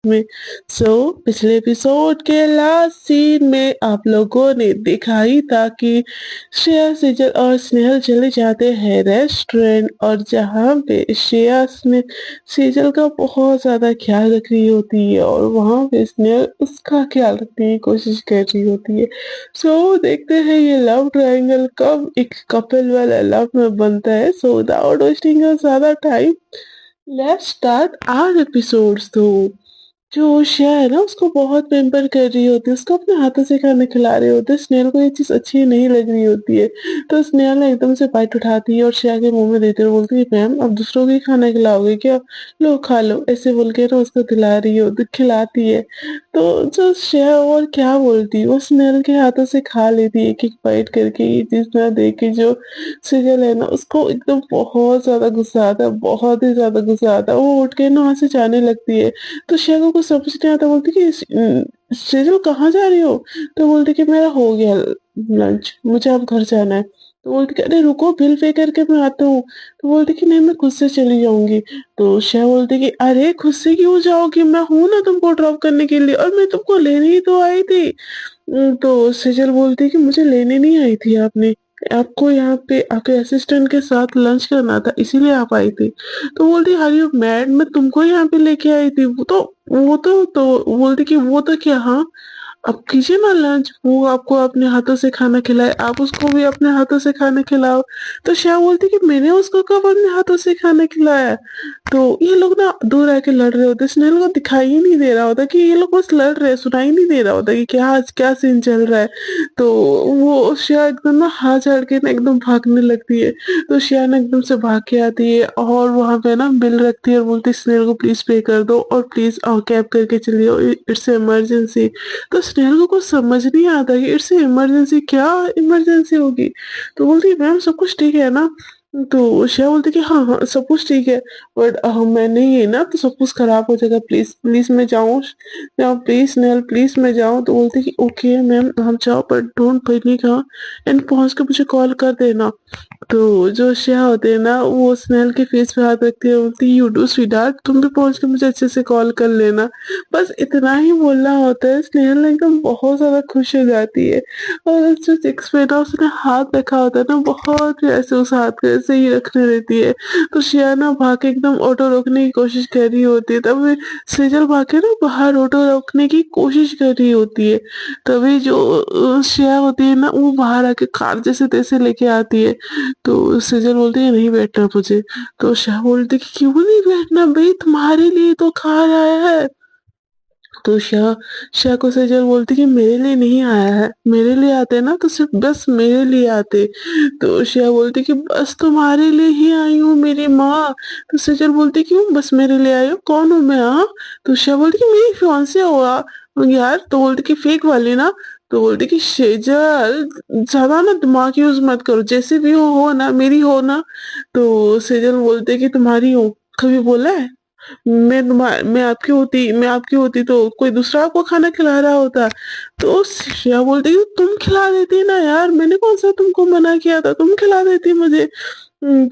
में। पिछले एपिसोड के लास्ट सीन में आप लोगों ने देखा ही था कि श्रेया, सेजल और स्नेहल चले जाते हैं रेस्टोरेंट, और जहाँ पे श्रेया ने सेजल का बहुत ज्यादा ख्याल रख रही होती है और वहाँ पे स्नेहल उसका ख्याल रखने की कोशिश कर रही होती है। देखते हैं ये लव ट्रायंगल कब एक कपल वाला लव में बनता है। विदाउट वेस्टिंग ज्यादा time, let's start our episodes. जो श्रेया है ना, उसको बहुत पैम्पर कर रही होती है, उसको अपने हाथों से खाना खिला रहे होते हैं। स्नेहल को ये चीज अच्छी नहीं लग रही होती है, तो स्नेहल ना एकदम से बाइट उठाती है और श्रेया के मुंह में देते हुए बोलती है, मैम अब दूसरों को ही खाना खिलाओगे क्या? लो खा लो, ऐसे बोल के ना उसको खिला रही हो, खिलाती है। तो जो श्रेया और क्या बोलती है, वो स्नेहल के हाथों से खा लेती है एक एक बाइट करके। ये चीज ना देख के जो सेजल है ना, उसको एकदम बहुत ज्यादा गुस्सा आता है, बहुत ही ज्यादा गुस्सा आता है। वो उठ के ना वहां से जाने लगती है। तो श्रेया को कुछ समझ नहीं आता, बोलती कि सेजल कहाँ जा रही हो? तो बोलती कि मेरा हो गया लंच, मुझे अब घर जाना है। तो बोलती कि अरे रुको, बिल पे करके मैं आता हूँ। तो बोलती कि नहीं, मैं खुद से चली जाऊंगी। तो श्रेया बोलती कि अरे खुद से क्यों जाओगी, मैं हूं ना तुमको ड्रॉप करने के लिए, और मैं तुमको लेने ही तो आई थी। तो सेजल बोलती कि मुझे लेने नहीं आई थी आपने, आपको यहाँ पे आपके असिस्टेंट के साथ लंच करना था, इसीलिए आप आई थी। तो बोलती आर यू मैड, मैं तुमको यहाँ पे लेके आई थी। वो तो बोलती कि वो तो क्या, हाँ अब कीजिए ना लंच, वो आपको अपने हाथों से खाना खिलाए, आप उसको भी अपने हाथों से खाना खिलाओ। तो श्याम बोलती कि मैंने उसको कब अपने हाथों से खाना खिलाया? तो ये लोग ना दूर आके लड़ रहे होते, स्नेहल को दिखाई ही नहीं दे रहा होता कि ये लोग बस लड़ रहे हैं, सुनाई नहीं दे रहा होता कि क्या आज क्या सीन चल रहा है। तो वो श्या एकदम ना हाथ झाड़ के ना एकदम भागने लगती है। तो श्या ना एकदम से भाग के आती है और वहां पे ना बिल रखती है और बोलती है स्नेहल को प्लीज पे कर दो और प्लीज कैब करके चलिए, इट्स इमरजेंसी। तो स्नेहल को कुछ समझ नहीं आता कि इट्स इमरजेंसी, क्या इमरजेंसी होगी? तो बोलती है मैम सब कुछ ठीक है ना? तो श्रेया बोलती कि हाँ हाँ सब कुछ ठीक है, बट मैं नहीं है ना, तो सब कुछ खराब हो जाएगा, प्लीज प्लीज मैं जाऊँ जाऊँ, प्लीज स्नेहल प्लीज मैं जाऊँ। तो बोलती कि ओके मैम हम जाओ, बट डोंट पैनिक, हाँ एंड पहुंच के मुझे कॉल कर देना। तो जो श्रेया होते हैं ना, वो स्नेहल के फेस पे हाथ रखती है, बोलती यू डू स्वीटहार्ट, तुम भी पहुंच के मुझे अच्छे से कॉल कर लेना। बस इतना ही बोलना होता है। स्नेहल एकदम बहुत ज्यादा खुश हो जाती है, और जो चिक्स पे ना उसने हाथ रखा होता है ना, बहुत ही ऐसे उस हाथ को ऐसे ही रखने देती है। तो श्रेया ना भाग के एकदम ऑटो रोकने की कोशिश कर रही होती है, तब सेजल भाग के ना बाहर ऑटो रोकने की कोशिश कर रही होती है। तभी जो श्रेया होती है ना, वो बाहर आके कार जैसे तैसे लेके आती है। तो सेजल बोलती है नहीं बैठना मुझे। तो श्रेया बोलती है कि क्यों नहीं बैठना भाई, तुम्हारे लिए तो कार आया है। तो शाह को सेजल बोलती कि मेरे लिए नहीं आया है, मेरे लिए आते ना तो सिर्फ बस मेरे लिए आते। तो शाह बोलती कि बस तुम्हारे लिए ही आई हूँ मेरी माँ। तो सेजल बोलती क्यों बस मेरे लिए आई हो, कौन हूँ मैं, हाँ? तो शाह बोलती कि मेरी फियांसे हो यार। तो बोलती कि फेक वाली ना। तो बोलती कि सेजल ज्यादा ना दिमाग यूज मत करो, जैसे भी हो ना मेरी हो ना। तो सेजल बोलते कि तुम्हारी हो, कभी बोला है? मैं आपकी होती तो कोई दूसरा आपको खाना खिला रहा होता। तो श्रेया बोलती है तुम खिला देती ना यार, मैंने कौन सा तुमको मना किया था, तुम खिला देती मुझे।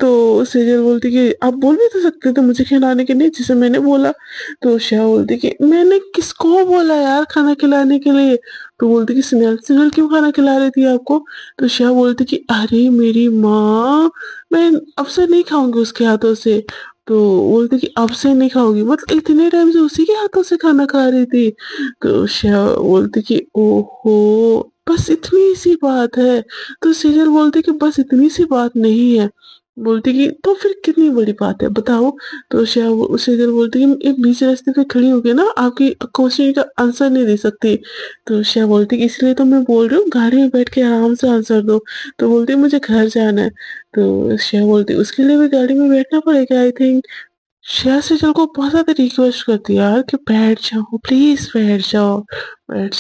तो सेजल बोलती कि आप बोल भी तो सकते थे मुझे खिलाने के लिए, जिसे मैंने बोला। तो श्रेया बोलती कि मैंने किसको बोला यार खाना खिलाने के लिए? तो बोलती कि स्नेहल, स्नेहल क्यों खाना खिला रही थी आपको? तो श्रेया बोलती कि अरे मेरी माँ, मैं अब से नहीं खाऊंगी उसके हाथों से। तो बोलती कि अब से नहीं खाओगी, मतलब इतने टाइम से उसी के हाथों से खाना खा रही थी। तो श्रेया बोलती कि ओहो, बस इतनी सी बात है। तो सीरियल बोलती कि बस इतनी सी बात नहीं है। बोलती कि तो फिर कितनी बड़ी बात है बताओ। तो सीरियल बोलती कि एक बीच रास्ते पे खड़ी होके ना आपकी क्वेश्चन का आंसर नहीं दे सकती। तो श्रेया बोलती कि इसलिए तो मैं बोल रही हूँ गाड़ी में बैठ के आराम से आंसर दो। तो बोलती मुझे घर जाना है। तो श्रेया बोलती उसके लिए भी गाड़ी में बैठना पड़ेगा आई थिंक। श्रेया सेजल को बहुत ज्यादा रिक्वेस्ट करती है यार कि बैठ जाओ प्लीज बैठ जाओ। बट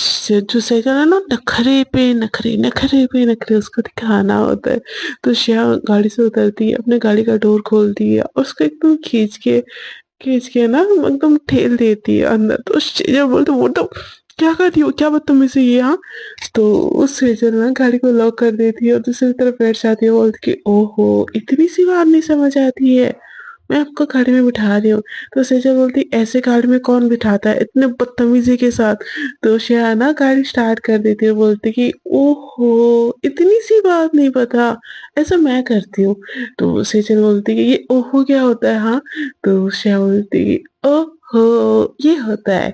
जो सेजल है ना, नखरे पे नखरे, नखरे पे नखरे उसको दिखाना होता है। तो श्रेया गाड़ी से उतरती है, अपने गाड़ी का डोर खोलती है और उसको एकदम खींच के ना एकदम ठेल देती है अंदर। तो सेजल बोलते वो तो क्या कर रही हो, क्या बदतमीजी है यहाँ? तो उस सेजल ना गाड़ी को लॉक कर देती है और दूसरी तरफ बैठ जाती है, बोलती कि ओहो इतनी सी बात नहीं समझ आती है। मैं आपको गाड़ी में बिठा रही हूँ। तो सेजल बोलती ऐसे गाड़ी में कौन बिठाता है इतने बदतमीजी के साथ। तो श्रेया ना गाड़ी स्टार्ट कर देती है, बोलती कि ओहो इतनी सी बात नहीं पता, ऐसा मैं करती हूँ। तो सेजल बोलती कि ये ओहो क्या होता है हाँ। तो श्रेया बोलती कि ओहो ये होता है।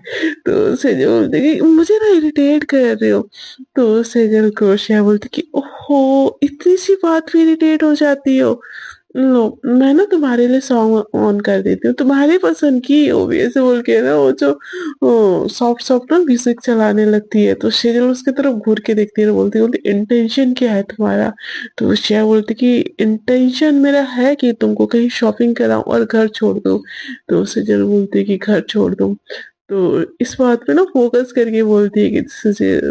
तो सेजल बोलती कि मुझे ना इरिटेट कर रहे हो। तो सेजल को श्रेया बोलती कि ओहो इतनी सी बात पे इरिटेट हो जाती हो। लो मैं ना तुम्हारे लिए सॉन्ग ऑन कर देती हूँ, तुम्हारी पसंद की वो भी ऐसे बोल के ना वो जो सॉफ्ट सॉफ्ट ना म्यूजिक चलाने लगती है। तो शेजल उसकी तरफ घूर के देखती है, बोलती इंटेंशन क्या है तुम्हारा। तो शेया बोलती कि इंटेंशन मेरा है कि तुमको कहीं शॉपिंग कराऊं और घर छोड़ दूं। तो शेजल बोलती है कि घर छोड़ दूं। तो इस बात पे ना फोकस करके बोलती है कि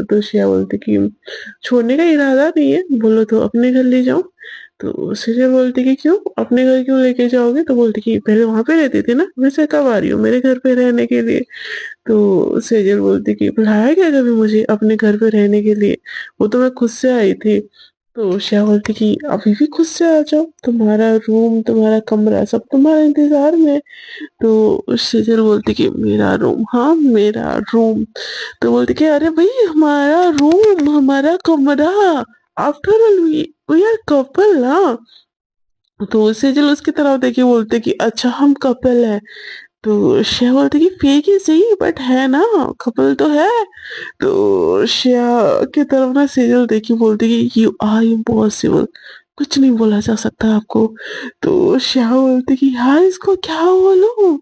तो शेया बोलती कि छोड़ने का इरादा नहीं है, बोलो तो अपने घर ले जाओ। तो सीरियल बोलती कि क्यों अपने घर क्यों लेके जाओगे। तो बोलती कि पहले वहां पे रहती थी ना, वैसे कब आ रही हो मेरे घर पे रहने के लिए। तो सेजल बोलती कि बुलाया क्या कभी मुझे अपने घर पे रहने के लिए, वो तो मैं खुद से आई थी। तो श्या बोलती कि अभी भी खुद से आ जाओ, तुम्हारा रूम तुम्हारा कमरा सब तुम्हारे इंतजार में है। तो सेजल बोलती कि मेरा रूम हाँ मेरा रूम। तो बोलती कि अरे भाई हमारा रूम हमारा कमरा, after all we are couple ना। तो सेजल उसकी तरफ देखिए बोलते कि अच्छा हम कपल है। तो श्रेया बोलती कि फेक ही सही बट है ना, कपल तो है। तो श्रेया की तरफ ना सेजल देखी बोलती कि यू आर इम्पॉसिबल, कुछ नहीं बोला जा सकता आपको। तो श्रेया बोलती कि यार इसको क्या बोलूं,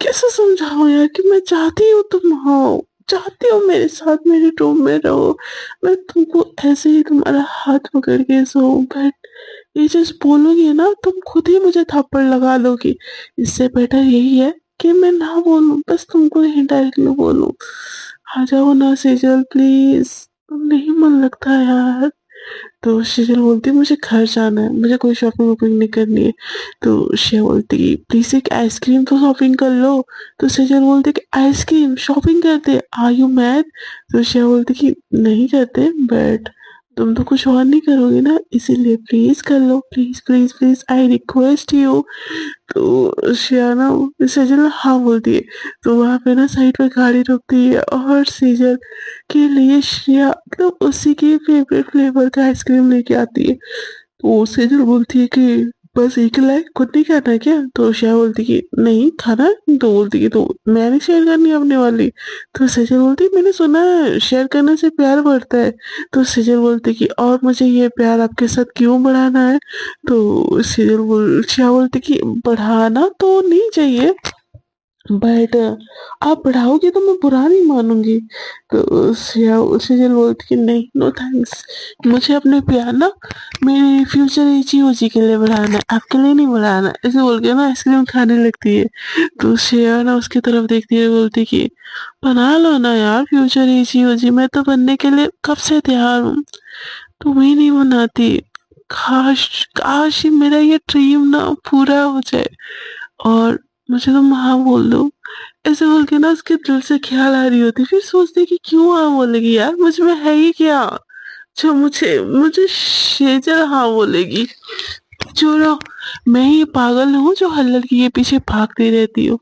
कैसे समझाऊं यार कि मैं चाहती हूँ तुम हो, चाहती हूँ मेरे साथ मेरे रूम में रहो, मैं तुमको ऐसे ही तुम्हारा हाथ पकड़ के सोऊं, बट ये चीज बोलोगी ना तुम खुद ही मुझे थप्पड़ लगा दोगी। इससे बेटर यही है कि मैं ना बोलूं, बस तुमको ही डायरेक्टली बोलूं। आ जाओ ना सेजल प्लीज, तुम नहीं मन लगता है यार। तो सेजल बोलती मुझे घर जाना है, मुझे कोई शॉपिंग वॉपिंग नहीं करनी है। तो श्रेया बोलती प्लीज एक आइसक्रीम तो शॉपिंग कर लो। तो सेजल बोलती कि आइसक्रीम शॉपिंग करते आर यू मैड। तो श्रेया बोलती कि नहीं करते बट तुम तो कुछ और नहीं करोगे ना, इसीलिए प्लीज कर लो, please please please I request you. तो श्रेया ना सेजल हाँ बोलती है। तो वहां पे ना साइड पे गाड़ी रुकती है और सेजल के लिए श्रेया मतलब उसी के फेवरेट फ्लेवर का आइसक्रीम लेके आती है। तो सेजल बोलती है कि बस एक लाए खुद नहीं खाना है क्या। तो श्रेया बोलती कि नहीं खाना है। तो बोलती कि तो मैंने शेयर करनी है अपने वाली। तो सेजल बोलती मैंने सुना है शेयर करने से प्यार बढ़ता है। तो सेजल बोलती कि और मुझे ये प्यार आपके साथ क्यों बढ़ाना है। तो श्रेया बोलती कि बढ़ाना तो नहीं चाहिए बट आप बढ़ाओगे तो मैं बुरा नहीं मानूंगी। तो सेजल बोलती कि नहीं नो थैंक्स, मुझे अपने प्यार ना मेरे फ्यूचर एजी के लिए बढ़ाना है, आपके लिए नहीं बढ़ाना है। ऐसे बोल के ना आइसक्रीम खाने लगती है। तो श्रेया ना उसकी तरफ देखती है बोलती कि बना लो ना यार फ्यूचर एजी, मैं तो बनने के लिए कब से तैयार हूँ, तुम ही नहीं बनाती। काश काश ये मेरा ये ड्रीम ना पूरा हो जाए और मुझे तुम हाँ बोल दो। ऐसे बोल के ना उसके दिल से ख्याल आ रही होती, फिर सोचती कि क्यों हाँ बोलेगी यार, मुझ में है ही क्या जो मुझे मुझे शेजल हाँ बोलेगी। छोड़ो, मैं ही पागल हूँ जो हर लड़की के पीछे भागती रहती हूँ,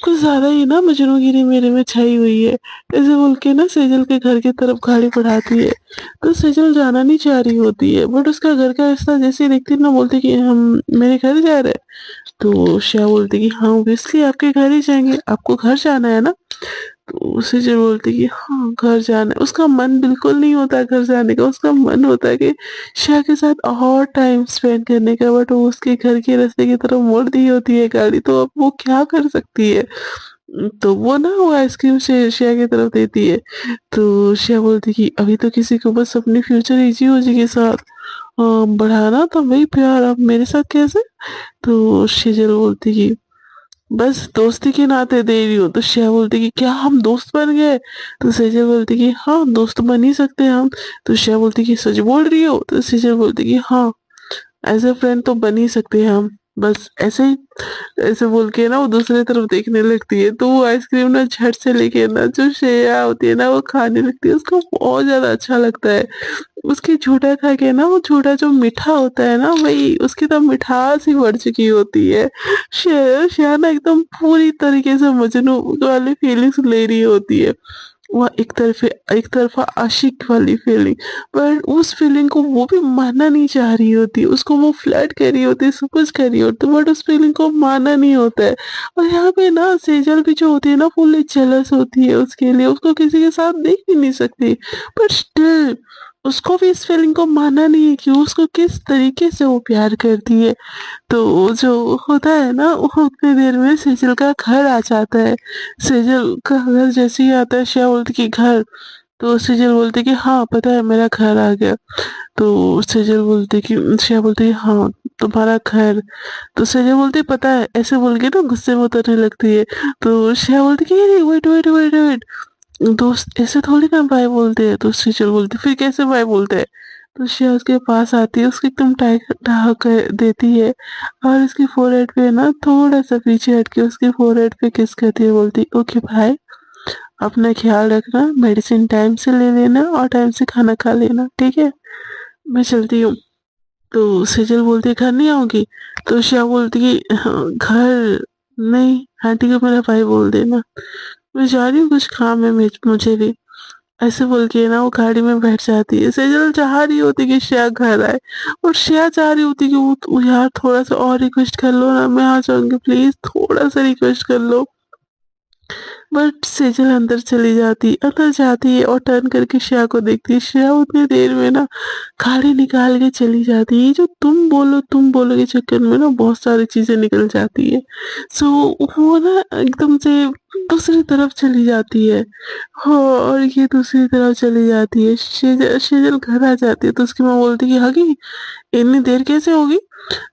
कुछ ज्यादा ही ना मजनूगिरी मेरे में छाई हुई है। ऐसे बोल के ना सेजल के घर की तरफ गाड़ी बढ़ाती है। तो सेजल जाना नहीं चाह रही होती है बट उसका घर का रास्ता जैसे ही देखती है ना बोलती कि हम मेरे घर जा रहे हैं। तो श्रेया बोलती कि हाँ ऑब्वियसली आपके घर ही जाएंगे, आपको घर जाना है ना। तो सेजल बोलती कि हाँ घर जाना है, उसका मन बिल्कुल नहीं होता घर जाने का, उसका मन होता है कि श्रेया के साथ और टाइम स्पेंड करने का, बट वो उसके घर के रास्ते की तरफ मोड़ दी होती है गाड़ी, तो अब वो क्या कर सकती है। तो वो ना वो आइसक्रीम से श्रेया की तरफ देती है। तो श्रेया बोलती कि अभी तो किसी को बस अपने फ्यूचर इजी हो जी के साथ बढ़ाना था वही प्यार, अब मेरे साथ कैसे। तो शेजल बोलती कि बस दोस्ती के नाते दे रही हूँ। तो श्रेया बोलती कि क्या हम दोस्त बन गए। तो सेजल बोलती कि हाँ दोस्त बन ही सकते हैं हम। तो श्रेया बोलती कि सच बोल रही हो। तो सेजल बोलती कि हाँ एज ए फ्रेंड तो बन ही सकते हैं हम, बस ऐसे ही ऐसे बोल के ना वो दूसरी तरफ देखने लगती है, तो वो आइसक्रीम ना झट से लेके ना जो श्रेया होती है ना वो खाने लगती है, उसको बहुत ज़्यादा अच्छा लगता है। उसकी झूठा खा के ना वो झूठा जो मीठा होता है ना वही उसकी तो मिठास ही बढ़ चुकी होती है। श्रेया ना एकदम पूरी तरीके से मजनू वाली फीलिंग्स ले रही होती है। वह एक तरफा आशिक वाली फीलिंग, पर उस फीलिंग को वो भी मानना नहीं चाह रही होती, उसको वो फ्लर्ट कर रही होती है, सब कुछ कर रही होती है, बट उस फीलिंग को मानना नहीं होता है। और यहाँ पे ना सेजल भी जो होती है ना फुल्ली जेलस होती है उसके लिए, उसको किसी के साथ देख भी नहीं सकती, बट स्टिल उसको भी इस फीलिंग को मानना नहीं है कि उसको किस तरीके से वो प्यार करती है। तो जो होता है ना वो उतनी देर में सेजल का घर आ जाता है। सेजल का घर जैसे ही आता है श्रेया बोलती कि घर, तो सेजल बोलती कि हाँ पता है मेरा घर आ गया। तो सेजल बोलती कि श्रेया बोलती है हाँ तुम्हारा घर। तो सेजल बोलती पता है, ऐसे बोल के ना गुस्से में उतरने लगती है। तो श्रेया बोलती कि अरे वेट वेट वेट वेट, दोस्त ऐसे थोड़ी ना बाय बोलते हैं। तो सेजल बोलती फिर कैसे बाय बोलते हैं। तो श्रेया उसके पास आती है, उसको एकदम टाइट ढहा कर देती है और उसकी फोरहेड पे ना थोड़ा सा पीछे हट के उसके फोरहेड पे किस करती है, बोलती ओके भाई अपना ख्याल रखना, मेडिसिन टाइम से ले लेना और टाइम से खाना खा लेना, ठीक है मैं चलती हूँ। तो सेजल बोलती है घर नहीं आओगी। तो श्रेया बोलती कि "हाँ, घर नहीं, आंटी को मेरा भाई बोल देना, मैं जा रही हूँ कुछ काम है मुझे भी"। ऐसे बोल के ना वो गाड़ी में बैठ जाती है। सेजल चाह रही होती कि श्रेया घर आए, और श्रेया चाह रही होती कि वो यार थोड़ा सा और रिक्वेस्ट कर लो ना, मैं आ जाऊंगी प्लीज, थोड़ा सा रिक्वेस्ट कर लो। बट सेजल अंदर चली जाती, अंदर जाती है और टर्न करके श्रेया को देखती है। श्रेया उतनी देर में ना गाड़ी निकाल के चली जाती है। ये जो तुम बोलो के चक्कर में ना बहुत सारी चीजें निकल जाती है। सो वो ना एकदम से दूसरी तरफ चली जाती है। हाँ, और ये दूसरी तरफ चली जाती है। शेजल घर आ जाती है तो उसकी माँ बोलती है कि हगी इतनी देर कैसे होगी।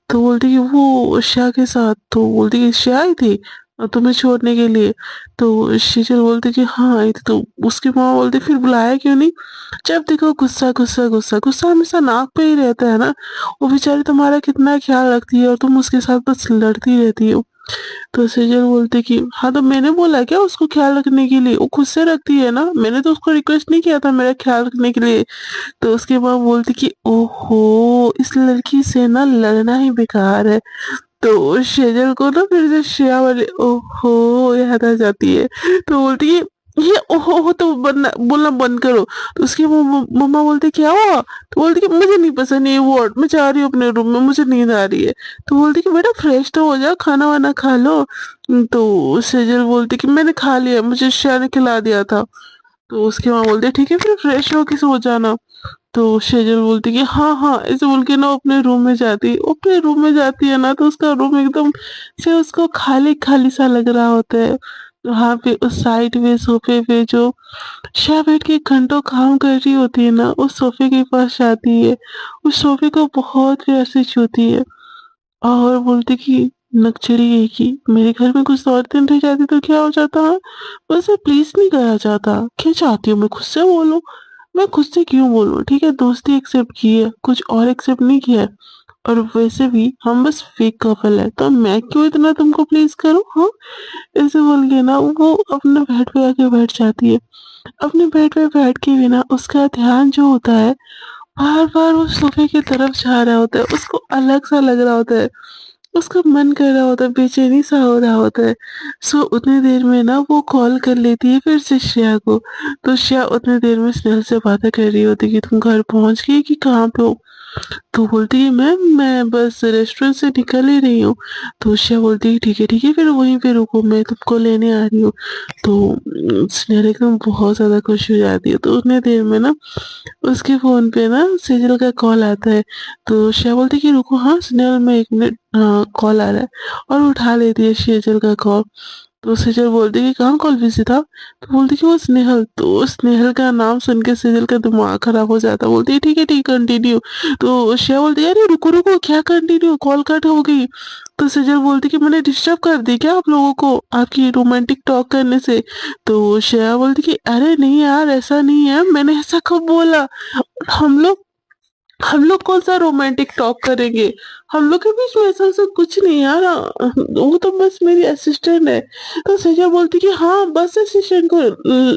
तो बोलती कि वो श्रेया के साथ। तो बोलती कि श्रेया आई थी तुम्हें छोड़ने के लिए। तो शीतल बोलती कि हाँ आई थी। तो उसकी माँ बोलती फिर बुलाया क्यों नहीं। जब देखो गुस्सा गुस्सा गुस्सा गुस्सा हमेशा नाक पे ही रहता है ना। वो बेचारी तुम्हारा कितना ख्याल रखती है और तुम उसके साथ बस लड़ती रहती हो। तो सेजल बोलती कि हाँ तो मैंने बोला क्या उसको ख्याल रखने के लिए, वो खुद से रखती है ना, मैंने तो उसको रिक्वेस्ट नहीं किया था मेरा ख्याल रखने के लिए। तो उसके बाद बोलती कि ओहो इस लड़की से ना लड़ना ही बेकार है। तो शेजल को ना फिर से श्रेया वाली ओहो याद आ जाती है। तो बोलती है ये ओहो तो बनना बोलना बंद करो। तो उसकी मम्मा बोलती क्या हुआ। तो बोलती कि मुझे नहीं पसंद ये वर्ड, मैं जा रही हूँ अपने रूम में, मुझे नींद आ रही है। तो बोलती कि बेटा फ्रेश तो हो जाओ, खाना वाना खा लो। तो सेजल बोलती कि मैंने खा लिया, मुझे श्रेया ने खिला दिया था। तो उसकी माँ बोलती है ठीक है फिर फ्रेश हो के सो जाना। तो शेजल बोलती कि हाँ हाँ ऐसे बोल के ना वो अपने रूम में जाती, वो अपने रूम में जाती है ना तो उसका रूम एकदम से उसको खाली खाली सा लग रहा होता है। वहां पे उस साइड में सोफे पे जो शाह बैठ के घंटों काम कर रही होती है ना, उस सोफे के पास जाती है, उस सोफे को बहुत प्यार से छूती है और बोलती कि नक्चड़ी है कि मेरे घर में कुछ और दिन रह जाती तो क्या हो जाता है। वैसे प्लीज नहीं करा जाता, क्या चाहती हूँ मैं खुद से बोलूं। मैं खुद से क्यों बोलूं, ठीक है दोस्ती एक्सेप्ट की है, कुछ और एक्सेप्ट नहीं किया है। और वैसे भी हम बस फेक कपल है तो मैं क्यों इतना तुमको प्लीज करूं। हाँ ऐसे बोल के ना वो अपने बेड पे आके बैठ जाती है। अपने बेड पे बैठ के भी ना उसका ध्यान जो होता है बार बार वो सोफे की तरफ जा रहा होता है, उसको अलग सा लग रहा होता है, उसका मन कर रहा होता है, बेचैनी सा हो रहा होता है। सो उतनी देर में ना वो कॉल कर लेती है फिर से श्रेया को। तो श्रेया उतनी देर में स्नेहल से बातें कर रही होती कि तुम घर पहुंच गई कि कहाँ पे हो। तो बोलती है मैम मैं बस रेस्टोरेंट से निकल ही रही हूँ। तो श्रेया बोलती है ठीक है फिर वहीं पे रुको मैं तुमको लेने आ रही हूँ। तो स्नेहल एकदम बहुत ज्यादा खुश हो जाती है। तो उतनी देर में ना उसके फोन पे ना सेजल का कॉल आता है। तो श्रेया बोलती कि रुको हाँ स्नेहल मैं एक मिनट, हाँ कॉल आ रहा है। और उठा लेती है सेजल का कॉल। तो सेजल बोलती कि कहाँ कॉल बिजी था। तो बोलती कि वो स्नेहल। तो स्नेहल का नाम सुन के सेजल का दिमाग खराब हो जाता, बोलती है ठीक है कंटिन्यू। तो श्रेया बोलती है अरे रुको रुको क्या कंटिन्यू, कॉल कट हो गई। तो सेजल बोलती कि मैंने डिस्टर्ब कर दी क्या आप लोगों को आपकी रोमांटिक टॉक करने से। तो श्रेया बोलती कि अरे नहीं यार ऐसा नहीं है, मैंने ऐसा कब बोला। हम लोग हम लोग कौन सा रोमांटिक टॉक करेंगे, हम लोग के बीच में ऐसा सब कुछ नहीं यार, वो तो बस मेरी असिस्टेंट है। तो सजा बोलती कि हाँ बस असिस्टेंट को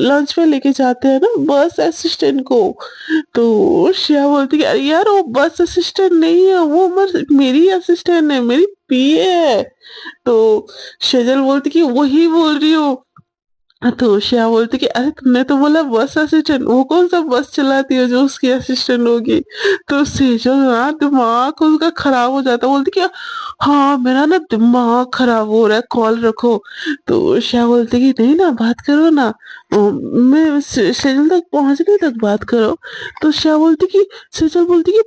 लंच पे लेके जाते हैं ना, बस असिस्टेंट को। तो श्रेया बोलती कि अरे यार वो बस असिस्टेंट नहीं है, वो मेरी असिस्टेंट है, मेरी पीए है। तो शेजल बोलती कि वही बोल रही हूँ। तो श्रेया बोलती कि अरे तुमने तो बोला बस असिस्टेंट, वो कौन सा बस चलाती है जो उसकी असिस्टेंट होगी। तो सेजल ना दिमाग उसका खराब हो जाता, बोलती कि हाँ मेरा ना दिमाग खराब हो रहा है, कॉल रखो। तो श्रेया बोलती कि नहीं ना बात करो ना, मैं सेजल तक पहुंचने तक बात करो। तो श्रेया बोलती कि सेजल बोलती कि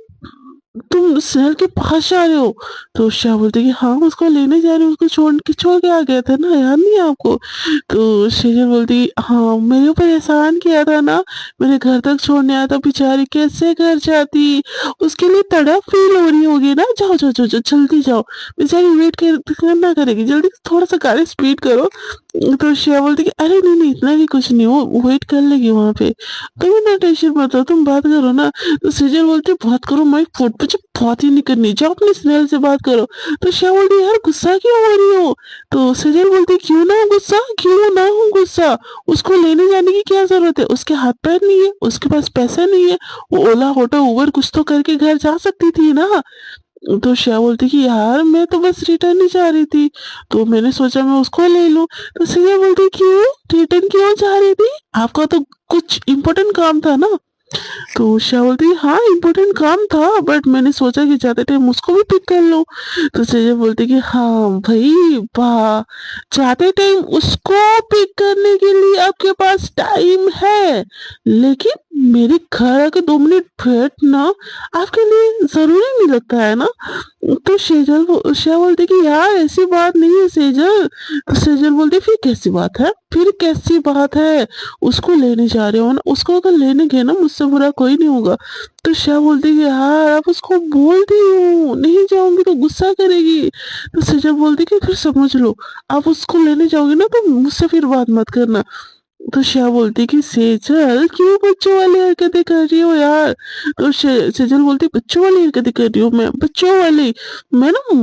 तुम शहर के पास जा रहे हो। तो श्रेया बोलती कि हाँ उसको लेने जा रही हूँ, उसको छोड़ के आ गया था ना, याद नहीं है आपको। तो शेजल बोलती हाँ मेरे ऊपर एहसान किया था ना, मेरे घर तक छोड़ने आया था, बेचारी कैसे घर जाती, उसके लिए तड़प फील हो रही होगी ना, जाओ जाओ जाओ जाओ, जल्दी जाओ, बेचारी वेट करना करेगी, जल्दी थोड़ा सा गाड़ी स्पीड करो। तो श्रेया बोलती कि अरे नहीं नहीं इतना भी कुछ नहीं, वो वेट कर लेगी वहां पे, तुम इतना टेंशन मत लो, तुम बात करो ना। तो सेजल बोलती बात करो, मैं फुट पे बात ही नहीं करनी, जाओ अपने स्नेहल से बात करो। तो श्रेया बोलती यार गुस्सा क्यों हो रही हो। तो सेजल बोलती क्यों ना हो गुस्सा, क्यों ना हो गुस्सा, उसको लेने जाने की क्या जरूरत है, उसके हाथ पैर नहीं है, उसके पास पैसा नहीं है, वो ओला ऑटो उबर कुछ तो करके घर जा सकती थी ना। तो श्रेया बोलती कि यार मैं तो बस रिटर्न ही जा रही थी, तो मैंने सोचा मैं उसको ले लूं। तो श्रेया बोलती क्यों रिटर्न क्यों जा रही थी, आपका तो कुछ इम्पोर्टेंट काम था ना। तो उषा बोलती हाँ इम्पोर्टेंट काम था, बट मैंने सोचा कि जाते टाइम उसको भी पिक कर लो। तो सेजा बोलती कि हाँ भाई वाह, जाते टाइम उसको पिक करने के लिए आपके पास टाइम है, लेकिन मेरे घर आके 2 मिनट बैठना आपके लिए जरूरी नहीं लगता है ना। तो उषा बोलती कि यार ऐसी बात नहीं है सेजल। तो सेजल बोलती फिर कैसी बात है, फिर कैसी बात है, उसको लेने जा रहे हो ना, उसको अगर लेने गए ना मुझसे बुरा कोई नहीं होगा। तो शाह बोलती कि यार आप उसको बोलती हूँ नहीं जाऊंगी तो गुस्सा करेगी। तो सजा बोलती कि फिर समझ लो, आप उसको लेने जाओगे ना तो मुझसे फिर बात मत करना। तो शाह बोलती कि सेजल क्यों बच्चों वाली हरकतें कर रही हो यार। तो सेजल बोलती बच्चों वाली हरकतें कर रही हूँ मैं, बच्चों वाली, मैं ना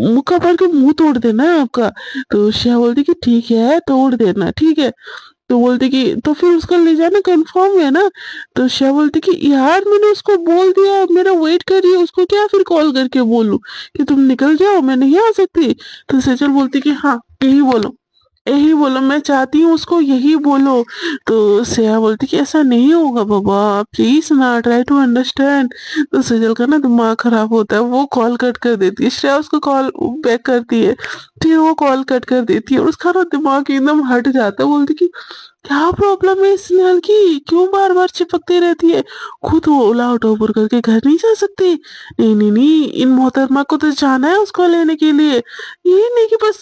मुक्का पार के मुंह तोड़ देना है आपका। तो शाह बोलती कि ठीक है तोड़ देना ठीक है। तो बोलती कि तो फिर उसका ले जाना कंफर्म है ना। तो श्रेया बोलती कि यार मैंने उसको बोल दिया मेरा वेट कर रही है, उसको क्या फिर कॉल करके बोलूं कि तुम निकल जाओ मैं नहीं आ सकती। तो सेजल बोलती कि हाँ यही बोलो, यही बोलो, मैं चाहती हूँ उसको यही बोलो। तो श्रेया बोलती कि ऐसा नहीं होगा बाबा, प्लीज ना ट्राई टू अंडरस्टैंड। तो सेजल का ना दिमाग खराब होता है, वो कॉल कट कर देती है, श्रेया उसको कॉल बैक करती है, फिर वो कॉल कट कर देती है और उसका ना दिमाग एकदम हट जाता है, बोलती कि क्या प्रॉब्लम है स्नेहल की, क्यों बार बार चिपकती रहती है, खुद वो ओला ऑटो उबर करके घर नहीं जा सकती। नहीं नहीं नहीं, इन मोहतरमा को तो जाना है उसको लेने के लिए, ये नहीं कि बस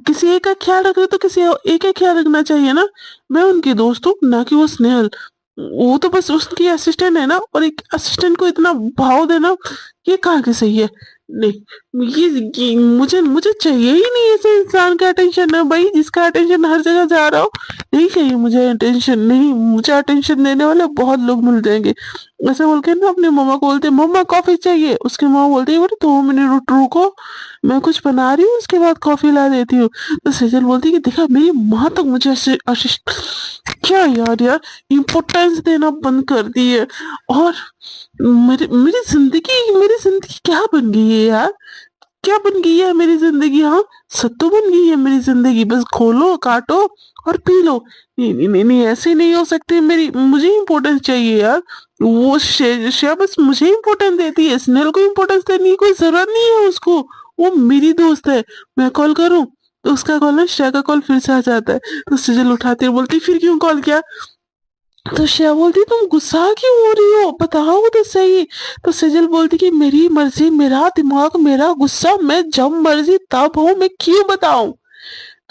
किसी एक का ख्याल रख रहे तो किसी एक का ख्याल रखना चाहिए ना। मैं उनकी दोस्त हूँ ना कि वो स्नेहल, वो तो बस उसकी असिस्टेंट है ना, और एक असिस्टेंट को इतना भाव देना ये कहाँ की सही है। नहीं ये मुझे मुझे चाहिए ही नहीं ऐसे इंसान का अटेंशन है भाई, जिसका अटेंशन हर जगह जा रहा हो, नहीं चाहिए मुझे अटेंशन, नहीं मुझे अटेंशन देने वाले बहुत लोग मिल जाएंगे। ऐसे बोल के ना अपनी मम्मा को बोलते मम्मा कॉफी चाहिए, उसकी माँ बोलती है बोले 2 मिनट रुको मैं कुछ बना रही हूँ उसके बाद कॉफी ला देती हूँ। तो सेजल बोलती है कि देखा मेरी माँ तक मुझे ऐसे आशीष क्या यार यार इम्पोर्टेंस देना बंद कर दी है। और मेरी मेरी जिंदगी क्या बन गई है यार, क्या बन गई है मेरी जिंदगी, हाँ सत्तू बन गई है मेरी जिंदगी, बस खोलो काटो और पी लो। नहीं नहीं नहीं, नहीं ऐसे नहीं हो सकती, मेरी मुझे इम्पोर्टेंस चाहिए यार। वो श्रेया बस मुझे इम्पोर्टेंस देती है, स्नेहल को इम्पोर्टेंस देने की कोई जरूरत नहीं है उसको, वो मेरी दोस्त है। मैं कॉल करूं तो उसका कॉल ना श्रेया का कॉल फिर से आ जाता है। तो सजल उठाती है बोलती फिर क्यों कॉल किया। तो श्रेया बोलती तुम गुस्सा क्यों हो रही हो बताओ तो सही। तो सजल बोलती कि मेरी मर्जी मेरा दिमाग मेरा गुस्सा, मैं जब मर्जी तब हूँ, मैं क्यों बताऊं।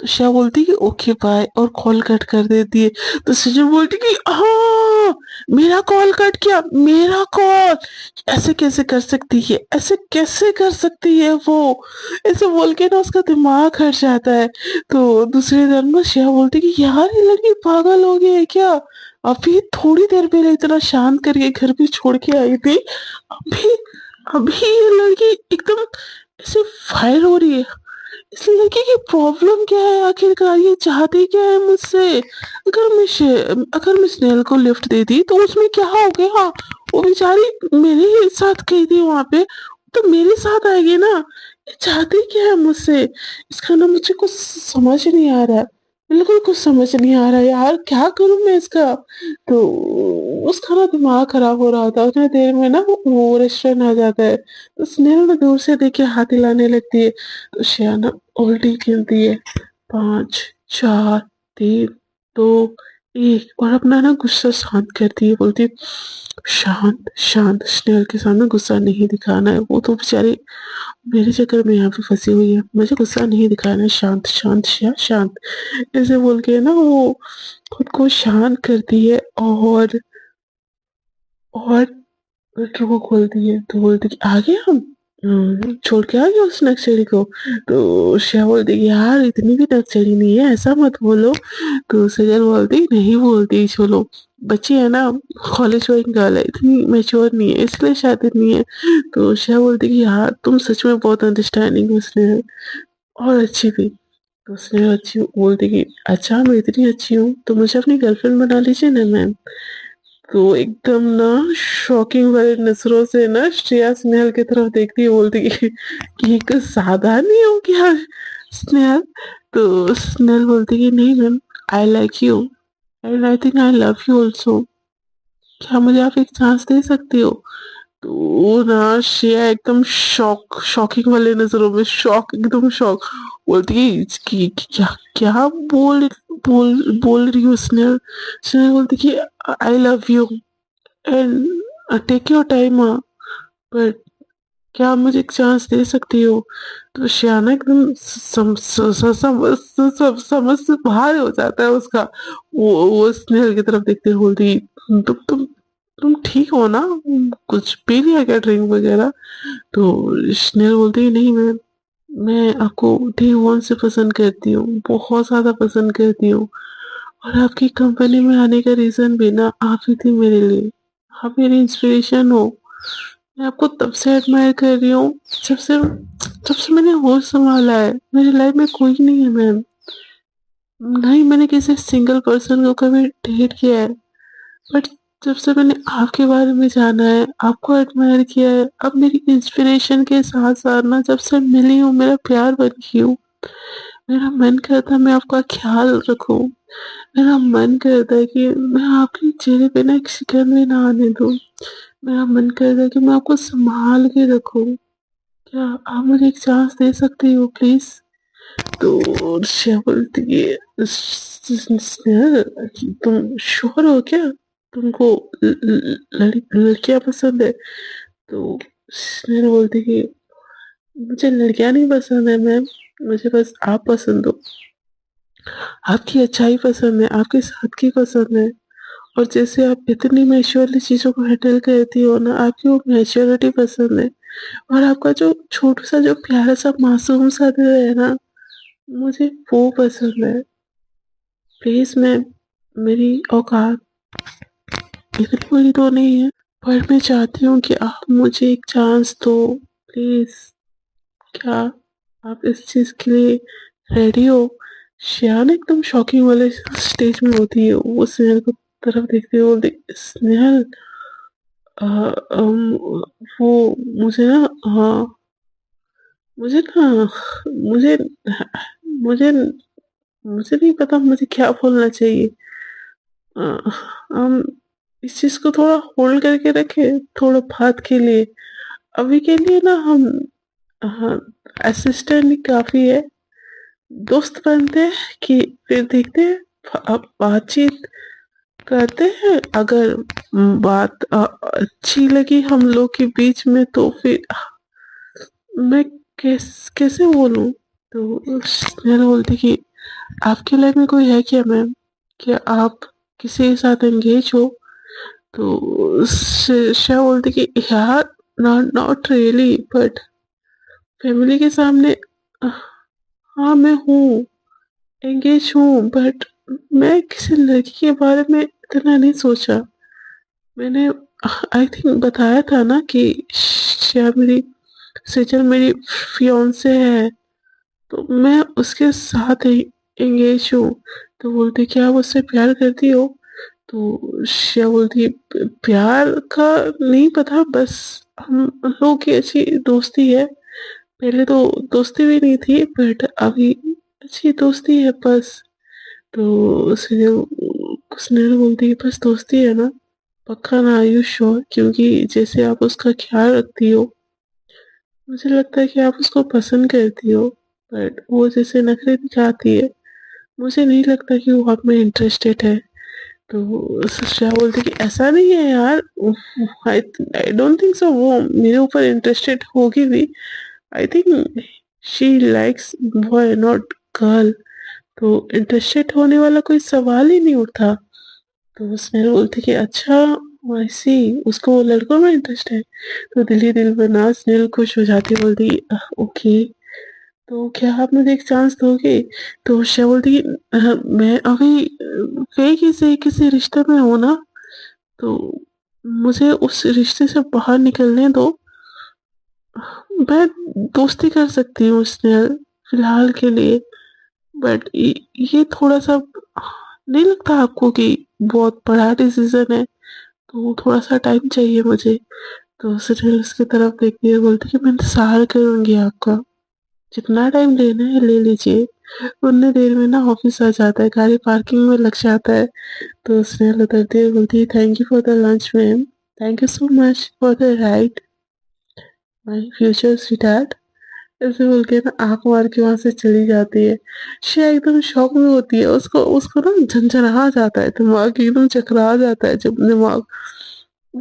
तो श्रेया बोलती कि ओके बाय और कॉल कट कर देती है। तो सृजन बोलती कि हाँ, मेरा कॉल कट किया, मेरा कॉल, ऐसे कैसे कर सकती है, ऐसे कैसे कर सकती है वो, ऐसे बोल के ना उसका दिमाग हट जाता है। तो दूसरी तरफ ना श्रेया बोलती कि यार ये लड़की पागल हो गई है क्या, अभी थोड़ी देर पहले इतना शांत करके घर पे छोड़ के आई थी, अभी अभी ये लड़की एकदम ऐसे फायर हो रही है। इस लड़की की प्रॉब्लम क्या है आखिरकार, ये चाहती क्या है मुझसे। अगर मैं स्नेहल को लिफ्ट दे दी तो उसमें क्या हो गया, हाँ, वो बेचारी मेरे ही साथ गई थी वहां पे, तो मेरे साथ आएगी ना। ये चाहती क्या है मुझसे, इसका ना मुझे कुछ समझ नहीं आ रहा है, बिल्कुल कुछ समझ नहीं आ रहा है यार, क्या करूं मैं इसका। तो उसका ना दिमाग खराब हो रहा था, उतने देर में ना वो रेस्टोरेंट आ जाता है। तो स्नेहल ना दूर से देख के हाथ हिलाने लगती है। तो श्रेया ना उल्टी गिनती है, 5, 4, 3, 2, 1 और अपना ना गुस्सा शांत करती है। बोलती है, शांत शांत, स्नेहल के सामने गुस्सा नहीं दिखाना है, वो तो बेचारी मेरे चक्कर में यहाँ पे फंसी हुई है, मुझे गुस्सा नहीं दिखाना है, शांत शांत श्रेया शांत, ऐसे बोल के ना वो खुद को शांत करती है। और फिल्टर को खोलती है तो बोलती कि आ गए हम, छोड़ के आ गया उस नक्सली को। तो श्रेया बोलती कि यार इतनी भी नक्सली नहीं है, ऐसा मत बोलो। तो सजल बोलती नहीं बोलती, चलो बच्ची है ना, कॉलेज गोइंग गर्ल है, इतनी मैच्योर नहीं है इसलिए शादी नहीं है। तो श्रेया बोलती कि यार तुम सच में बहुत अंडरस्टैंडिंग हो स्नेहल, और अच्छी भी। तो स्नेहल अच्छी बोलती कि अच्छा मैं इतनी अच्छी हूँ तो मुझे अपनी गर्लफ्रेंड बना लीजिए ना मैम। तो एकदम ना शॉकिंग वाली नजरों से ना श्रेया स्नेहल की तरफ देखती है, बोलती कि ये कुछ सादा नहीं हो क्या स्नेहल। तो स्नेहल बोलती कि नहीं ma'am, I like you and I think I love you also, क्या मुझे आप एक चांस दे सकती हो। तो ना श्रेया एकदम शॉकिंग वाले नजरों में, शॉक, एकदम शॉक, बोलती कि क्या क्या बोल रही हूँ स्नेहल। स्नेहल बोलती कि I love you and take your time, but क्या आप मुझे एक चांस दे सकती हो। तो श्याना एकदम समझ से बाहर हो जाता है उसका। वो स्नेहल की तरफ देखते हुए बोलती तुम ठीक हो ना, कुछ पी लिया क्या ड्रिंक वगैरह। तो स्नेहल बोलती है नहीं मैं आपको डे वन से पसंद करती हूँ, बहुत ज्यादा पसंद करती हूँ, और आपकी कंपनी में आने का रीजन भी ना आप ही थी मेरे लिए, आप मेरी इंस्पिरेशन हो। मैं आपको तब से एडमायर कर रही हूँ जब से मैंने होश संभाला है, मेरी लाइफ में कोई नहीं है मैम, नहीं मैंने किसी सिंगल पर्सन को कभी डेट किया है, बट जब से मैंने आपके बारे में जाना है, आपको एडमायर किया है, अब मेरी इंस्पिरेशन के साथ साथ ना जब से मिली हूँ मेरा प्यार बन गई हूँ, मेरा मन करता है मैं आपका ख्याल रखूं, मेरा मन करता है कि मैं आपके चेहरे पे ना एक शिकन भी ना आने दूं, मेरा मन करता है कि मैं आपको संभाल के रखूं, क्या आप मुझे एक चांस दे सकते हो प्लीज। तो श्रेया बोलती है स्नेहल तुम श्योर हो क्या, तुमको लड़कियां पसंद है। तो स्नेहल बोलती कि मुझे लड़कियां नहीं पसंद है मैम, मुझे बस आप पसंद हो, आपकी अच्छाई पसंद है, आपके साथ की पसंद है, और जैसे आप इतनी मैच्योरली चीजों को हैंडल करती हो ना, आपकी वो मैच्योरिटी पसंद है, और आपका जो छोटू सा जो प्यारा सा मासूम सा दिल है ना, मुझे वो पसंद है। प्लीज मैम, मेरी औकात इतनी बड़ी तो नहीं है, पर मैं चाहती हूँ कि आप मुझे एक चांस दो प्लीज, क्या आप इस चीज के लिए रेडी हो। श्यान एकदम शॉकिंग वाले स्टेज में होती है, वो स्नेहल को तरफ देखते हुए बोलती, स्नेहल अ, अम, वो मुझे ना, हाँ, मुझे ना, मुझे मुझे मुझे नहीं पता मुझे क्या बोलना चाहिए। अ, हम इस चीज को थोड़ा होल्ड करके रखे थोड़ा बात के लिए, अभी के लिए ना हम, हाँ, असिस्टेंट ही काफी है, दोस्त बनते हैं कि फिर देखते हैं, अब बातचीत करते हैं, अगर बात अच्छी लगी हम लोग के बीच में तो फिर मैं कैसे बोलूं। तो स्नेहा बोलती कि आपकी लाइफ में कोई है क्या मैम? क्या आप किसी के साथ एंगेज हो? तो श्रेया बोलती कि यार not not really, but family के सामने हाँ मैं हूँ, एंगेज हूँ, बट मैं किसी लड़की के बारे में इतना नहीं सोचा। मैंने आई थिंक बताया था ना कि श्रेया मेरी सेजल मेरी फियांसे है, तो मैं उसके साथ एंगेज हूँ। तो बोलती क्या आप उससे प्यार करती हो? तो श्रेया बोलती प्यार का नहीं पता, बस हम लोगों की अच्छी दोस्ती है। पहले तो दोस्ती भी नहीं थी, बट अभी अच्छी दोस्ती है बस। तो स्नेहल बोलती है बस दोस्ती है ना, पक्का ना? Are you sure? क्योंकि जैसे आप उसका ख्याल रखती हो, मुझे लगता है कि आप उसको पसंद करती हो, बट वो जैसे नखरे दिखाती है, मुझे नहीं लगता कि वो आप में इंटरेस्टेड है। तो श्रेया बोलती कि ऐसा नहीं है यार, आई आई डोंट थिंक सो वो मेरे ऊपर इंटरेस्टेड होगी भी। I think she likes boy not girl. तो इंटरेस्टेड होने वाला कोई सवाल ही नहीं उठता। तो स्नेहल बोलती कि अच्छा वैसी उसको लड़कों में इंटरेस्ट है। तो दिल ही दिल बना स्नेहल खुश हो जाती, बोलती ओके, तो क्या आप मुझे एक चांस दोगे? तो श्रेया बोलती कि मैं अभी कहीं से किसी रिश्ते में हूँ ना, तो मुझे उस रिश्ते से बाहर निकलने दो। मैं दोस्ती कर सकती हूँ स्नेहल फिलहाल के लिए, बट ये थोड़ा सा नहीं लगता आपको कि बहुत बड़ा डिसीजन है? तो थोड़ा सा टाइम चाहिए मुझे। तो स्नेहल उसकी तरफ देखती है, बोलती कि मैं इंतजार करूंगी आपका, जितना टाइम लेना है ले लीजिए। उतने देर में ना ऑफिस आ जाता है, गाड़ी पार्किंग में लग जाता है। तो स्नेहल उतरती है, बोलती है thank you for the lunch ma'am, thank you so much for the ride my future sweet. ऐसे बोल के ना आंख मार के वहां से चली जाती है। श्रेया एकदम शॉक में होती है, उसको उसको ना झंझना जाता है, दिमाग एकदम चकरा जाता है जब दिमाग।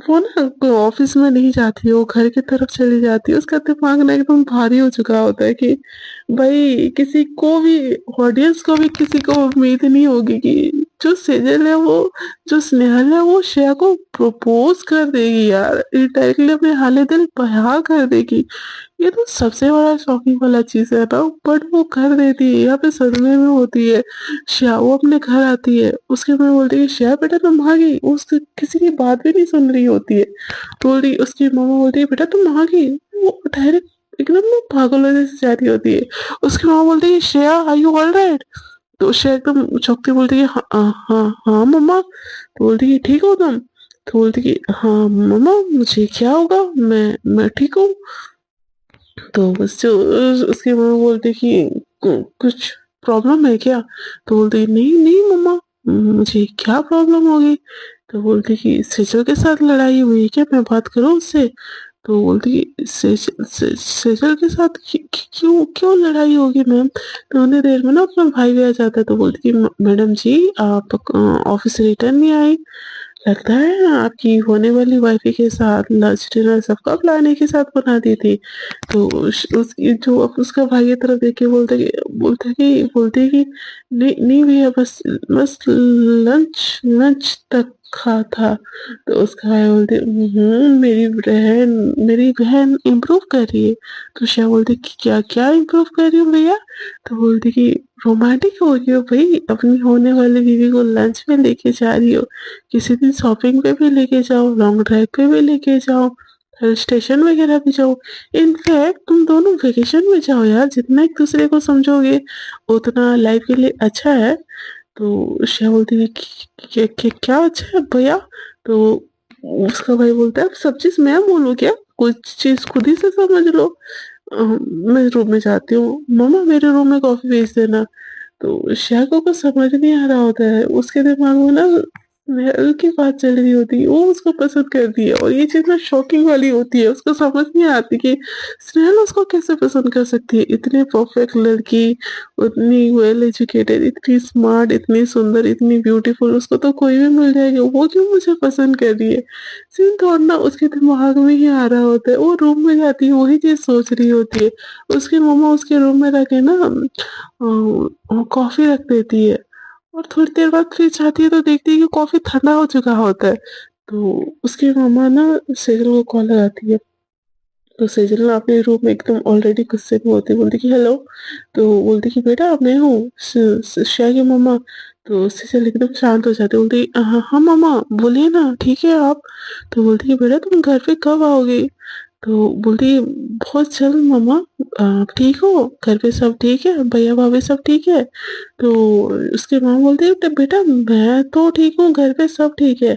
वो ना कोई ऑफिस में नहीं जाती है, वो घर की तरफ चली जाती है। उसका दिमाग ना एकदम भारी हो चुका होता है कि भाई किसी को भी, ऑडियंस को भी किसी को उम्मीद नहीं होगी कि जो सेजल है वो, जो स्नेहल है वो श्रेया को प्रपोज कर देगी यार, डायरेक्टली अपने हाले दिल बयां कर देगी। ये तो सबसे बड़ा शॉकिंग वाला चीज है ना, बट वो कर देती है। यहाँ पे सदमे में होती है श्रेया। वो अपने घर आती है, उसके में बोलती है श्रेया बेटा तुम आ गई। उसकी किसी की बात भी नहीं सुन रही होती है। बोलती उसकी मम्मा बोलती है बेटा तुम आ गई। वो डायरेक्ट एकदम ना पागलों जैसे जा रही होती है। उसकी माँ बोलती है Shreya are you all right? तो श्रेया एकदम चौंकती बोलती है हाँ हाँ हाँ मम्मा। तो बोलती है ठीक हो तुम? तो बोलती कि हाँ मम्मा मुझे क्या होगा, मैं ठीक हूँ। तो उससे उसकी मम्मा बोलती कि कुछ प्रॉब्लम है क्या? तो बोलती नहीं नहीं मम्मा, मुझे क्या प्रॉब्लम होगी? तो बोलती कि सेजल के साथ लड़ाई हुई है क्या, मैं बात करूँ उससे? तो बोलती कि सेजल के साथ क्यों क्यों लड़ाई होगी मैम? तो उन्हें देर में ना अपना भाई भी आ जाता है। तो बोलती कि मैडम जी आप ऑफिस से रिटर्न नहीं आई, लगता है आपकी होने वाली वाइफी के साथ लंच डिनर सबका प्लान एक ही साथ बना दी थी। तो उसकी जो अब उसका भाई की तरफ देख के बोलते कि नहीं नहीं भैया, बस बस लंच लंच तक खा था। तो उसका भाई बोलते मेरी बहन इम्प्रूव कर रही है। तो श्या बोलती कि क्या क्या इम्प्रूव कर रही हूँ भैया? तो बोलती कि रोमांटिक हो रही हो भाई, अपनी होने वाली बीवी को लंच में लेके जा रही हो, किसी दिन शॉपिंग पे भी लेके जाओ, लॉन्ग ड्राइव पे भी लेके जाओ, हिल स्टेशन वगैरह भी जाओ। इनफैक्ट तुम दोनों वेकेशन में जाओ यार, जितना एक दूसरे को समझोगे उतना लाइफ के लिए अच्छा है। तो श्रेया बोलती है क्या अच्छा है भैया? तो उसका भाई बोलता है अब सब चीज मैं बोलूँ क्या, कुछ चीज खुद ही से समझ लो। मैं रूम में जाती हूँ, मम्मा मेरे रूम में कॉफी भेज देना। तो श्रेया को कुछ समझ नहीं आ रहा होता है, उसके दिमाग में ना स्नेहल की बात चल रही होती है, वो उसको पसंद करती है और ये चीज ना शॉकिंग वाली होती है। उसको समझ नहीं आती कि स्नेहल उसको कैसे पसंद कर सकती है। इतनी परफेक्ट लड़की, उतनी वेल एजुकेटेड, इतनी स्मार्ट, इतनी सुंदर, इतनी ब्यूटीफुल, उसको तो कोई भी मिल जाएगा, वो क्यों मुझे पसंद कर रही है। सीन थोड़ा ना उसके दिमाग में ही आ रहा होता है। वो रूम में जाती है, वही चीज सोच रही होती है। उसकी मम्मा उसके रूम में रख के ना कॉफी रख देती है और थोड़ी देर बाद फिर जाती है तो देखती है कि कॉफी ठंडा हो चुका होता है। तो उसकी मम्मा ना सेजल को कॉल लगाती है। तो सेजल ना अपने रूम में एकदम ऑलरेडी गुस्से में होती है, बोलती कि हेलो। तो बोलती कि बेटा मैं हूँ श्रेया की मम्मा। तो सेजल एकदम शांत हो जाती है, बोलती हाँ हाँ मम्मा बोलिए ना, ठीक है आप। तो बोलती कि बेटा तुम घर पे कब आओगे। तो बोलती बहुत जल्द मम्मा। आप ठीक हो, घर पे सब ठीक है, भैया भाभी सब ठीक है। तो उसकी माँ बोलती है बेटा मैं तो ठीक हूँ, घर पे सब ठीक है,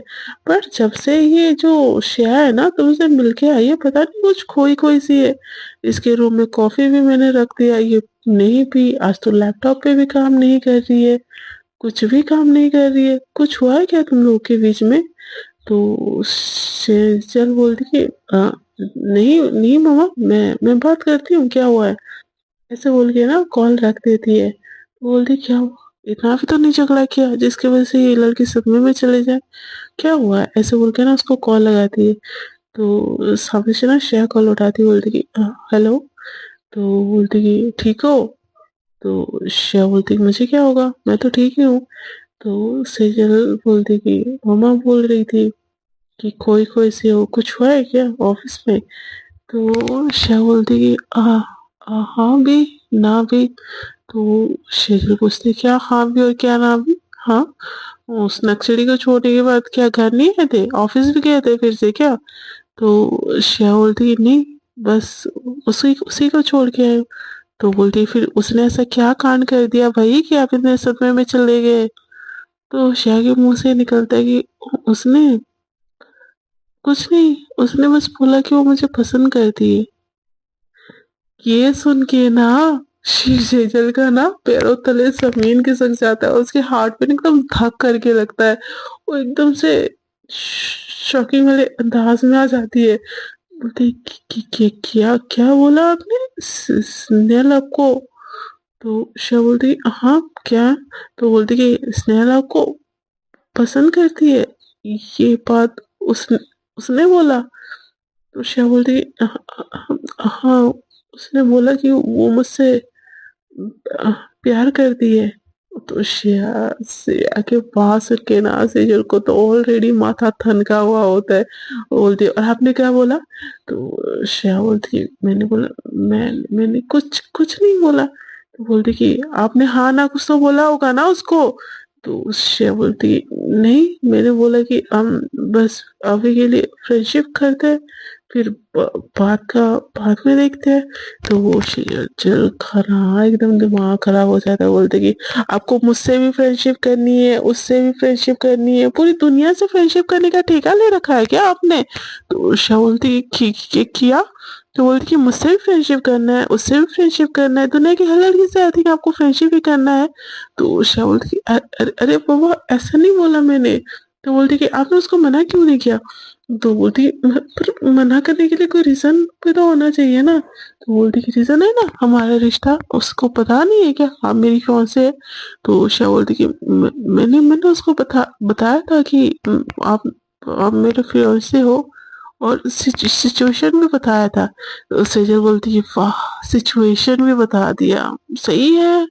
पर जब से ये जो श्रेया है ना तुमसे मिलके आई है, पता नहीं कुछ खोई खोई सी है। इसके रूम में कॉफी भी मैंने रख दिया, ये नहीं पी, आज तो लैपटॉप पे भी काम नहीं कर रही है, कुछ भी काम नहीं कर रही है। कुछ हुआ है क्या तुम लोग के बीच में। तो चल बोलती कि नहीं नहीं मामा, मैं बात करती हूँ, क्या हुआ है। ऐसे बोल के ना कॉल रख देती है। बोलती क्या हुआ, इतना भी तो नहीं झगड़ा किया जिसकी वजह से ये लड़की सदमे में चले जाए, क्या हुआ है। ऐसे बोल के ना उसको कॉल लगाती है। तो सामने से ना श्रेया कॉल उठाती है, बोलती कि हेलो। तो बोलती कि ठीक हो। तो श्रेया बोलती कि मुझे क्या होगा, मैं तो ठीक ही हूँ। तो सेजल बोलती कि मम्मा बोल रही थी कि कोई कोई सी हो, कुछ हुआ है क्या ऑफिस में। तो श्रेया बोलती कि हाँ भी ना भी। तो शेखर पूछते क्या हाँ भी और क्या ना भी। हाँ, उस नक्सली को छोड़ने के बाद क्या घर नहीं गए थे, ऑफिस भी गए थे फिर से क्या। तो श्रेया बोलती नहीं, बस उसी उसी को छोड़ के आए। तो बोलती फिर उसने ऐसा क्या कांड कर दिया भाई कि आप इतने सदमे में चले गए। तो श्रेया के मुंह से निकलता है कि उसने कुछ नहीं, उसने बस बोला कि वो मुझे पसंद करती है। ये सुन के ना शीर शेजल का ना पैरों तले जमीन खिसक जाता है, उसके हार्ट पे एकदम धक करके लगता है। वो एकदम से शॉकिंग वाले अंदाज में आ जाती है। बोलती क्या क्या बोला आपने, स्नेहल आपको। तो शिवा बोलती हाँ क्या। तो बोलती कि स्नेहल आपको पसंद करती है, ये बात उसने उसने बोला। तो शिवा बोलती हाँ, उसने बोला कि वो मुझसे प्यार करती है। तो श्रेया के पास के ना सेजल को तो ऑलरेडी माथा ठनका हुआ होता है। वो बोलती है और आपने क्या बोला। तो श्रेया बोलती है मैंने बोला, मैंने कुछ कुछ नहीं बोला। तो बोलती कि आपने हाँ ना कुछ तो बोला होगा ना उसको। तो श्रेया बोलती नहीं, मैंने बोला कि हम बस अभी के लिए फ्रेंडशिप करते हैं, फिर बात का बाद में देखते हैं। तो वो चल खरा एकदम दिमाग खराब हो जाता है, बोलते कि आपको मुझसे भी फ्रेंडशिप करनी है, उससे भी फ्रेंडशिप करनी है, पूरी दुनिया से फ्रेंडशिप करने का ठेका ले रखा है क्या आपने। तो उषा बोलती किया। तो बोलती कि मुझसे भी फ्रेंडशिप करना है, उससे भी फ्रेंडशिप करना है, दुनिया की हर लड़की से आई थिंक आपको फ्रेंडशिप ही करना है। तो उषा बोलती कि अरे बाबा ऐसा नहीं बोला मैंने। तो बोलती कि आपने उसको मना क्यों नहीं किया। तो बोलती पर मना करने के लिए कोई रीजन भी तो होना चाहिए ना। तो बोलती कि रीजन है ना, हमारा रिश्ता उसको पता नहीं है क्या आप मेरी कौन से है। तो उषा बोलती कि मैंने मैंने उसको बताया था कि आप मेरे फियांसे हो, और सिचुएशन भी बताया था। तो सेजल बोलती है वाह, सिचुएशन भी बता दिया, सही है।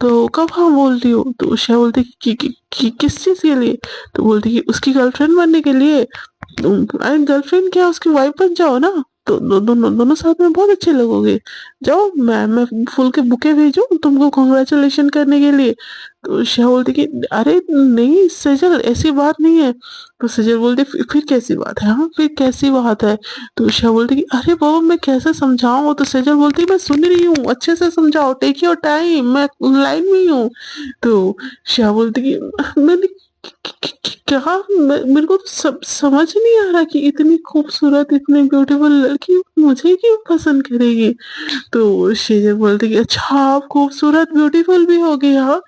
तो कब हाँ बोल रही हो। तो उषा बोलती किस चीज के लिए। तो बोलती कि उसकी गर्लफ्रेंड बनने के लिए। अरे गर्लफ्रेंड क्या, उसकी वाइफ बन जाओ ना। तो दोनों साथ में बहुत अच्छे लगोगे। जाओ, मैं फूल के बुके भेजूं तुमको कॉन्ग्रेचुलेशन करने के लिए। तो शाह बोलती कि अरे नहीं सजल, ऐसी बात नहीं है। तो सजल बोलती फिर कैसी बात है, हाँ फिर कैसी बात है। तो शाह बोलती कि अरे बाबा मैं कैसे समझाऊं। तो सजल बोलती मैं सुन रही हूँ, अच्छे से समझाओ, टेक योर टाइम, मैं लाइन में ही हूँ। तो शाह बोलती कि मैंने क्या, मेरे को तो सब समझ नहीं आ रहा कि इतनी खूबसूरत, इतनी ब्यूटीफुल लड़की मुझे क्यों पसंद करेगी। तो शेजर बोलती कि अच्छा आप खूबसूरत ब्यूटीफुल भी हो गई हाँ,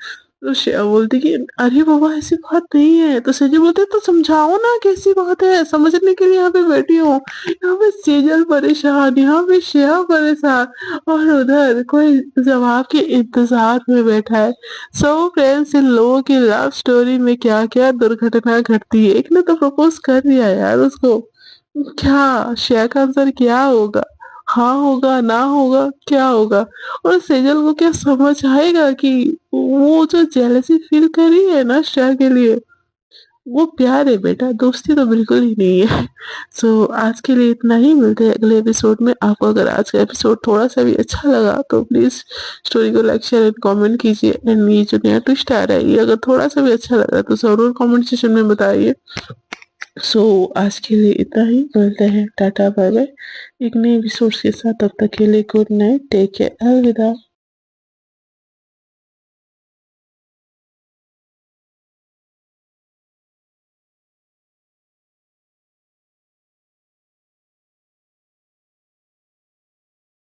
तो श्रेया बोलती कि अरे बाबा ऐसी बात नहीं है। तो सेजल बोलते तो समझाओ ना कैसी बात है, समझने के लिए यहाँ पे बैठी हूँ। यहाँ पे सेजल परेशान, यहाँ पे श्रेया परेशान, और उधर कोई जवाब के इंतजार में बैठा है। सो फ्रेंड्स, इन लोगों की लव स्टोरी में क्या क्या दुर्घटना घटती है। एक ने तो प्रपोज कर दिया यार उसको, क्या श्रेया का आंसर क्या होगा? हाँ होगा, ना होगा, क्या होगा? और सेजल को क्या समझ आएगा कि वो जो जेलसी फील कर रही है ना श्रेया के लिए, वो प्यार है बेटा, दोस्ती तो बिल्कुल ही नहीं है। सो आज के लिए इतना ही, मिलते हैं अगले एपिसोड में। आपको अगर आज का एपिसोड थोड़ा सा भी अच्छा लगा तो प्लीज स्टोरी को लाइक शेयर एंड कमेंट कीजिए। एंड ये जो नया ट्विस्ट आ रहा है, ये अगर थोड़ा सा भी अच्छा लगा तो जरूर कमेंट सेक्शन में बताइए। सो आज के लिए इतना ही, मिलते हैं, टाटा बाय बाय एक नए एपिसोड के साथ। तब तक के लिए गुड नाइट, टेक केयर, अलविदा।